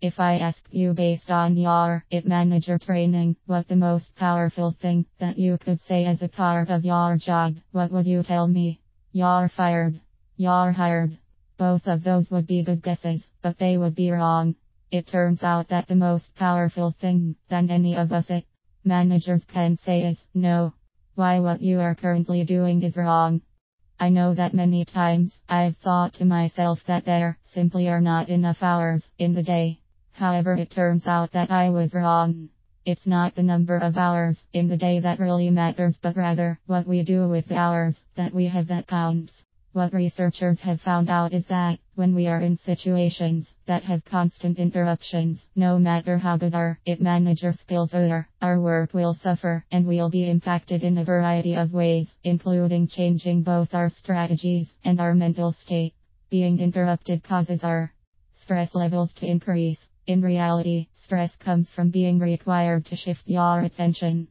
If I ask you based on your IT manager training, what the most powerful thing that you could say as a part of your job, what would you tell me? You're fired. You're hired. Both of those would be good guesses, but they would be wrong. It turns out that the most powerful thing than any of us IT managers can say is no. Why what you are currently doing is wrong. I know that many times I've thought to myself that there simply are not enough hours in the day. However, it turns out that I was wrong. It's not the number of hours in the day that really matters, but rather what we do with the hours that we have that counts. What researchers have found out is that when we are in situations that have constant interruptions, no matter how good our IT manager skills are, our work will suffer and we'll be impacted in a variety of ways, including changing both our strategies and our mental state. Being interrupted causes our stress levels to increase. In reality, stress comes from being required to shift your attention.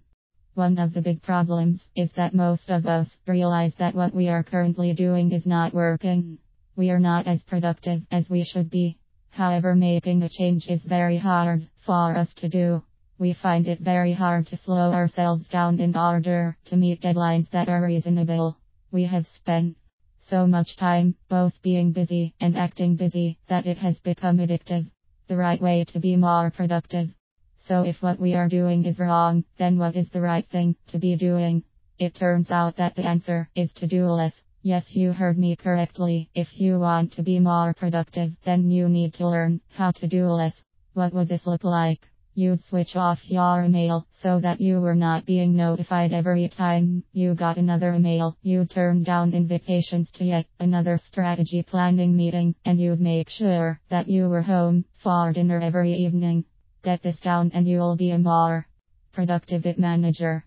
One of the big problems is that most of us realize that what we are currently doing is not working. We are not as productive as we should be. However, making a change is very hard for us to do. We find it very hard to slow ourselves down in order to meet deadlines that are reasonable. We have spent so much time both being busy and acting busy that it has become addictive. The right way to be more productive. So if what we are doing is wrong, then what is the right thing to be doing? It turns out that the answer is to do less. Yes, you heard me correctly. If you want to be more productive, then you need to learn how to do less. What would this look like? You'd switch off your email so that you were not being notified every time you got another email. You'd turn down invitations to yet another strategy planning meeting, and you'd make sure that you were home for dinner every evening. Get this down and you'll be a more productive IT manager.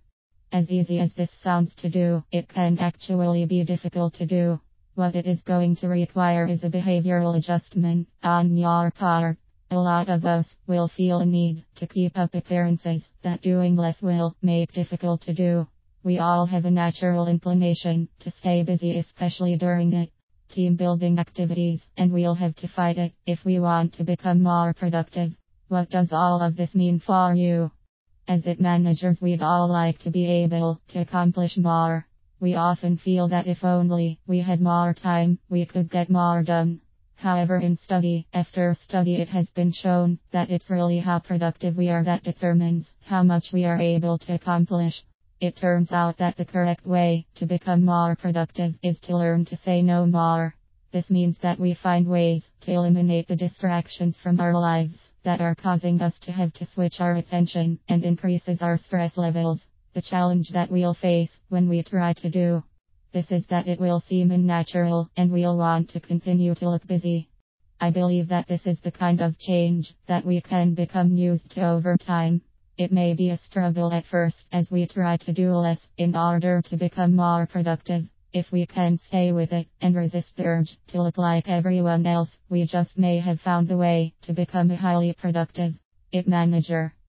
As easy as this sounds to do, it can actually be difficult to do. What it is going to require is a behavioral adjustment on your part. A lot of us will feel a need to keep up appearances that doing less will make difficult to do. We all have a natural inclination to stay busy, especially during IT team building activities, and we'll have to fight it if we want to become more productive. What does all of this mean for you? As IT managers, we'd all like to be able to accomplish more. We often feel that if only we had more time, we could get more done. However, in study after study, it has been shown that it's really how productive we are that determines how much we are able to accomplish. It turns out that the correct way to become more productive is to learn to say no more. This means that we find ways to eliminate the distractions from our lives that are causing us to have to switch our attention and increases our stress levels. The challenge that we'll face when we try to do this is that it will seem unnatural and we'll want to continue to look busy. I believe that this is the kind of change that we can become used to over time. It may be a struggle at first as we try to do less in order to become more productive. If we can stay with it and resist the urge to look like everyone else, we just may have found the way to become a highly productive IT manager.